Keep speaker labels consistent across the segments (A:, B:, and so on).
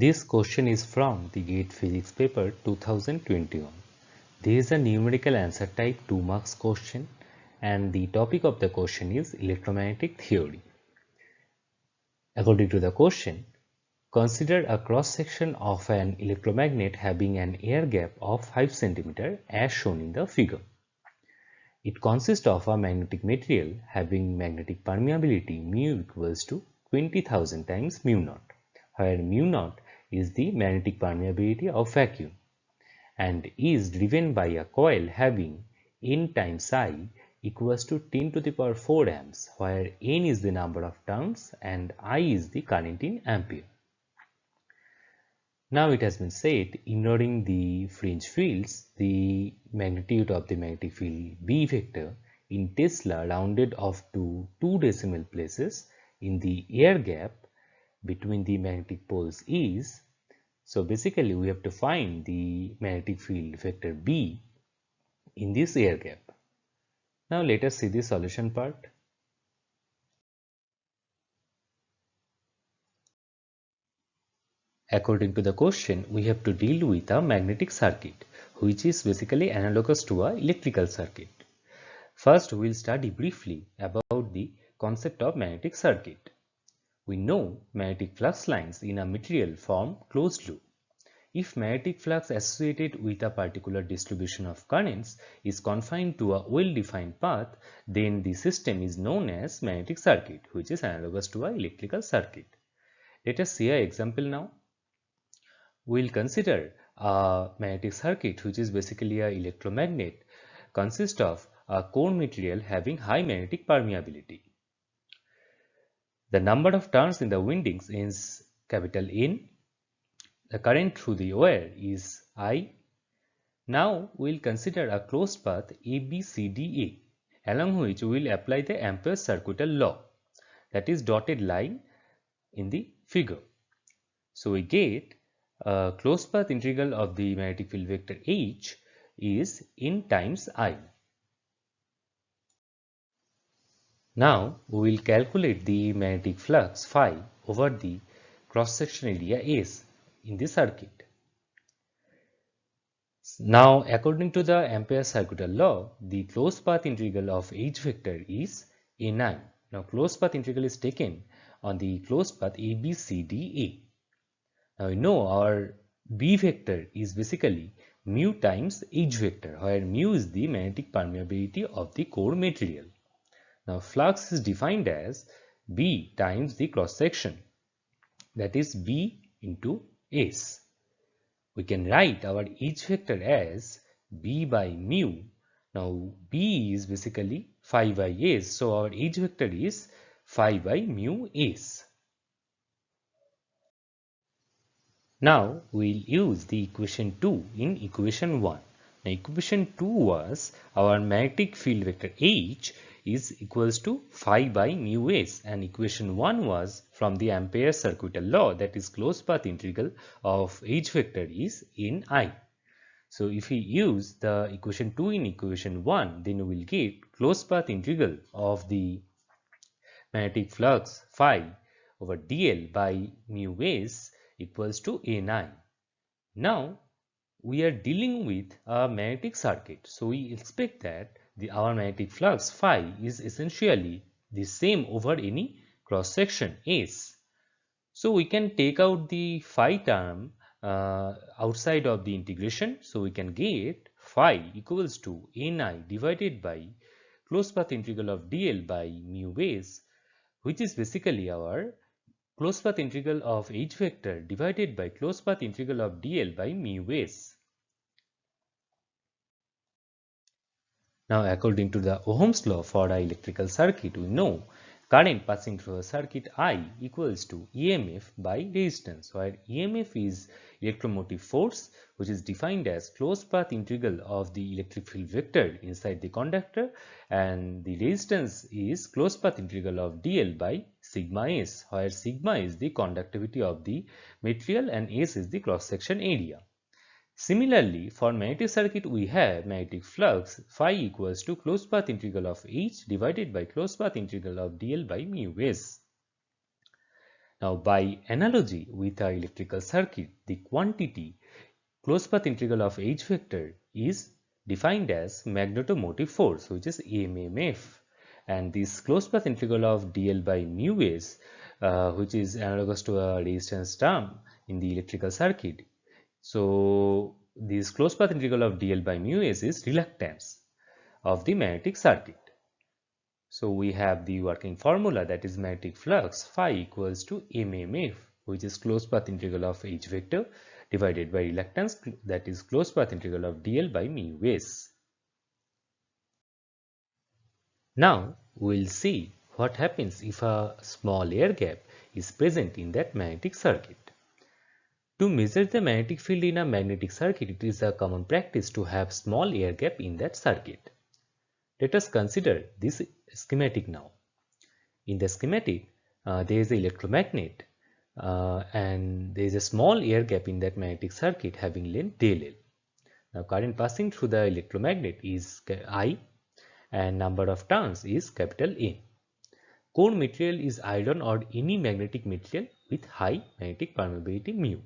A: This question is from the GATE Physics paper 2021. This is a numerical answer type 2 marks question and the topic of the question is electromagnetic theory. According to the question, consider a cross-section of an electromagnet having an air gap of 5 cm as shown in the figure. It consists of a magnetic material having magnetic permeability mu equals to 20,000 times mu naught, where mu naught is the magnetic permeability of vacuum and is driven by a coil having N times I equals to 10 to the power 4 amps, where N is the number of turns and I is the current in ampere. Now it has been said, ignoring the fringe fields, the magnitude of the magnetic field B vector in Tesla rounded off to 2 decimal places in the air gap between the magnetic poles is, so basically we have to find the magnetic field vector B in this air gap. Now let us see the solution part. According to the question, we have to deal with a magnetic circuit, which is basically analogous to an electrical circuit. First, we will study briefly about the concept of magnetic circuit. We know magnetic flux lines in a material form closed loop. If magnetic flux associated with a particular distribution of currents is confined to a well-defined path, then the system is known as magnetic circuit, which is analogous to an electrical circuit. Let us see an example now. We will consider a magnetic circuit which is basically an electromagnet consists of a core material having high magnetic permeability. The number of turns in the windings is capital N. The current through the wire is I. Now we will consider a closed path ABCDA, along which we will apply the Ampere's circuital law, that is dotted line in the figure. So we get a closed path integral of the magnetic field vector H is N times I. Now we will calculate the magnetic flux phi over the cross-section area S in the circuit. Now according to the Ampere's circuital law, the closed path integral of H vector is Ni. Now closed path integral is taken on the closed path ABCDA. Now we know our B vector is basically mu times H vector, where mu is the magnetic permeability of the core material. Now flux is defined as B times the cross section, that is B into S. We can write our H vector as B by mu. Now B is basically phi by S, so our H vector is phi by mu S. Now we will use the equation 2 in equation 1. Now equation 2 was our magnetic field vector H is equals to phi by mu S, and equation 1 was from the Ampere's circuital law, that is closed path integral of H vector is Ni. So if we use the equation 2 in equation 1, then we will get closed path integral of the magnetic flux phi over dl by mu S equals to Ni. Now we are dealing with a magnetic circuit, so we expect that our magnetic flux phi is essentially the same over any cross section S. So we can take out the phi term outside of the integration, so we can get phi equals to Ni divided by closed path integral of dl by mu S, which is basically our closed path integral of H vector divided by closed path integral of dl by mu S. Now according to the Ohm's law for an electrical circuit, we know current passing through a circuit I equals to EMF by resistance, where EMF is electromotive force, which is defined as closed path integral of the electric field vector inside the conductor, and the resistance is closed path integral of dl by sigma S, where sigma is the conductivity of the material and S is the cross section area. Similarly, for magnetic circuit we have magnetic flux phi equals to closed path integral of H divided by closed path integral of dl by mu S. Now, by analogy with our electrical circuit, the quantity closed path integral of H vector is defined as magneto-motive force, which is MMF, and this closed path integral of dl by mu s, which is analogous to a resistance term in the electrical circuit. So, this closed path integral of dl by mu s is reluctance of the magnetic circuit. So, we have the working formula, that is magnetic flux phi equals to MMF, which is closed path integral of H vector divided by reluctance, that is closed path integral of dl by mu s. Now, we will see what happens if a small air gap is present in that magnetic circuit. To measure the magnetic field in a magnetic circuit, it is a common practice to have small air gap in that circuit. Let us consider this schematic now. In the schematic, there is an electromagnet and there is a small air gap in that magnetic circuit having length del L. Now, current passing through the electromagnet is I and number of turns is capital N. Core material is iron or any magnetic material with high magnetic permeability mu.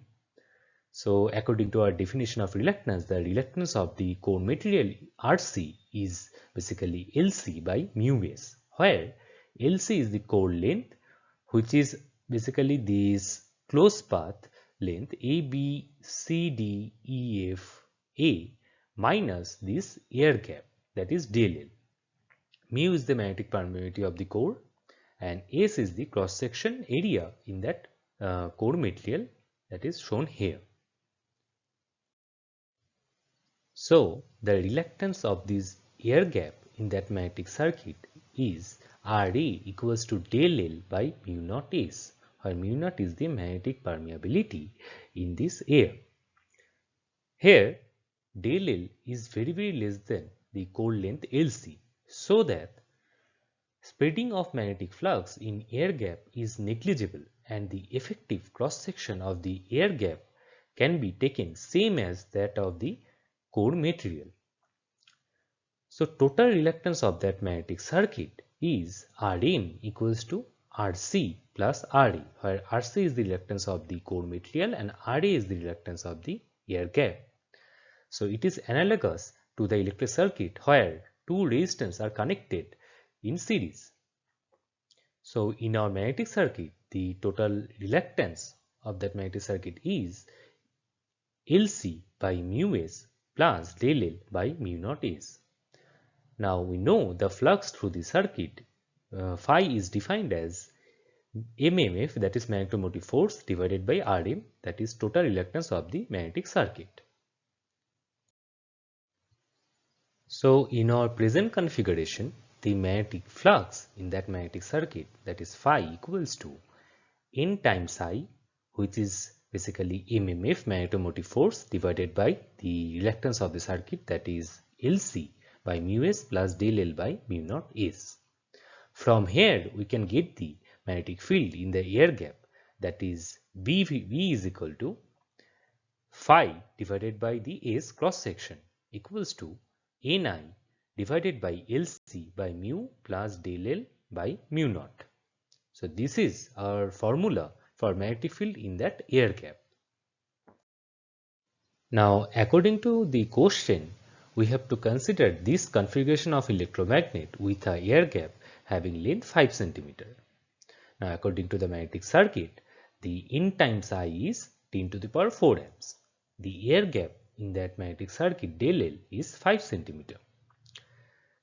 A: So, according to our definition of reluctance, the reluctance of the core material Rc is basically Lc by mu s, where Lc is the core length, which is basically this closed path length A, B, C, D, E, F, A minus this air gap, that is del L. Mu is the magnetic permeability of the core and S is the cross section area in that core material, that is shown here. So, the reluctance of this air gap in that magnetic circuit is Ra equals to del L by mu naught S, where mu naught is the magnetic permeability in this air. Here, del L is very less than the core length Lc, so that spreading of magnetic flux in air gap is negligible and the effective cross section of the air gap can be taken same as that of the core material. So, total reluctance of that magnetic circuit is Rm equals to Rc plus Ra, where Rc is the reluctance of the core material and Ra is the reluctance of the air gap. So, it is analogous to the electric circuit where two resistors are connected in series. So, in our magnetic circuit, the total reluctance of that magnetic circuit is Lc by mu s plus del L by mu naught s. Now we know the flux through the circuit phi is defined as MMF, that is magneto-motive force, divided by Rm, that is total reluctance of the magnetic circuit. So in our present configuration, the magnetic flux in that magnetic circuit, that is phi, equals to N times I, which is basically MMF, magneto-motive force, divided by the reluctance of the circuit, that is Lc by mu s plus del L by mu naught s. From here we can get the magnetic field in the air gap, that is V is equal to phi divided by the s cross section equals to Ni divided by Lc by mu plus del L by mu naught. So this is our formula for magnetic field in that air gap. Now, according to the question, we have to consider this configuration of electromagnet with a air gap having length 5 cm. Now, according to the magnetic circuit, the N times I is 10 to the power 4 amps. The air gap in that magnetic circuit del L is 5 cm.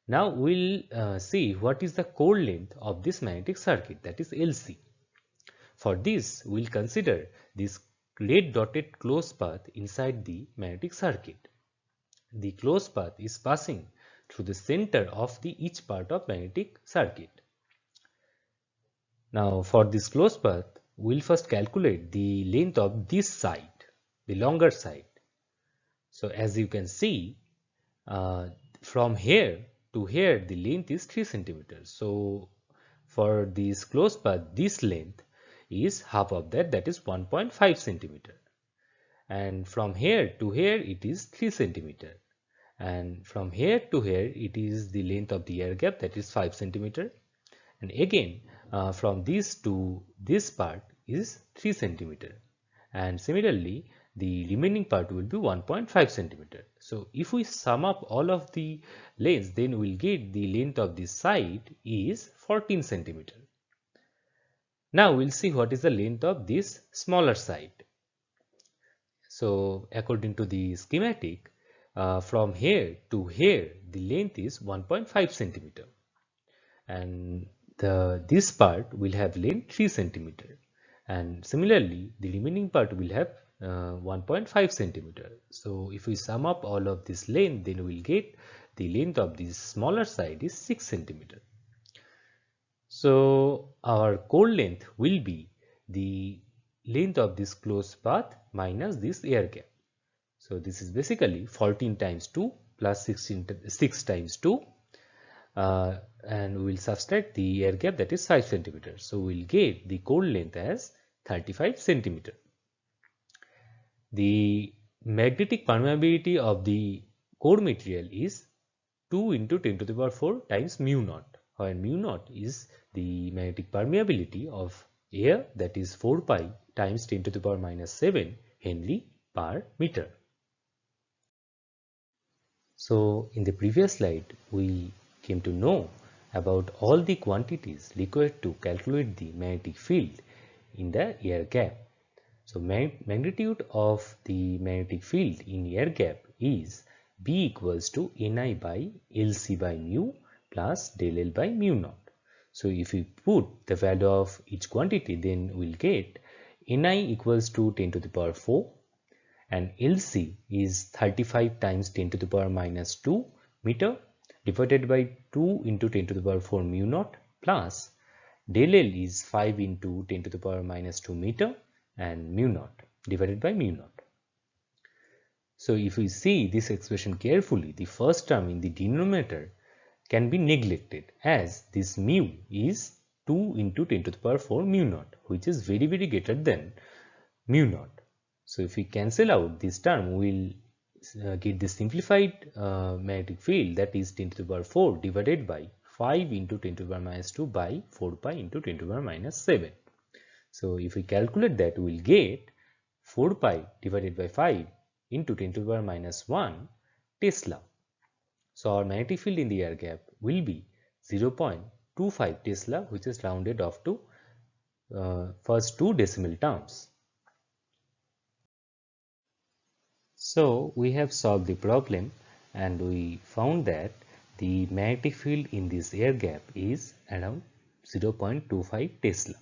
A: Now, we will see what is the core length of this magnetic circuit, that is Lc. For this, we will consider this red dotted closed path inside the magnetic circuit. The closed path is passing through the center of each part of magnetic circuit. Now, for this closed path, we will first calculate the length of this side, the longer side. So, as you can see, from here to here, the length is 3 cm. So, for this closed path, this length is half of that, that is 1.5 cm. And from here to here, it is 3 cm. And from here to here, it is the length of the air gap, that is 5 cm. And again, from this to this part is 3 centimeter, and similarly the remaining part will be 1.5 centimeter. So if we sum up all of the lengths, then we'll get the length of this side is 14 centimeter. Now we'll see what is the length of this smaller side. So according to the schematic, from here to here the length is 1.5 centimeter, and this part will have length 3 centimeter, and similarly the remaining part will have 1.5 centimeter. So if we sum up all of this length, then we will get the length of this smaller side is 6 centimeter. So our core length will be the length of this closed path minus this air gap. So this is basically 14 times 2 plus 6 times 2, and we will subtract the air gap, that is 5 centimeter. So we will get the core length as 35 centimeter. The magnetic permeability of the core material is 2 into 10 to the power 4 times mu naught, where mu naught is the magnetic permeability of air, that is 4 pi times 10 to the power minus 7 Henry per meter. So in the previous slide, we came to know about all the quantities required to calculate the magnetic field in the air gap. So magnitude of the magnetic field in air gap is B equals to Ni by Lc by mu plus del L by mu naught. So if we put the value of each quantity, then we'll get Ni equals to 10 to the power 4, and Lc is 35 times 10 to the power minus 2 meter divided by 2 into 10 to the power 4 mu naught, plus del L is 5 into 10 to the power minus 2 meter and mu naught divided by mu naught. So if we see this expression carefully, the first term in the denominator can be neglected, as this mu is 2 into 10 to the power 4 mu naught, which is very greater than mu naught. So if we cancel out this term, we will get the simplified magnetic field, that is 10 to the power 4 divided by 5 into 10 to the power minus 2 by 4 pi into 10 to the power minus 7. So if we calculate that, we will get 4 pi divided by 5 into 10 to the power minus 1 Tesla. So our magnetic field in the air gap will be 0.25 Tesla, which is rounded off to first two decimal terms. So we have solved the problem, and we found that the magnetic field in this air gap is around 0.25 Tesla.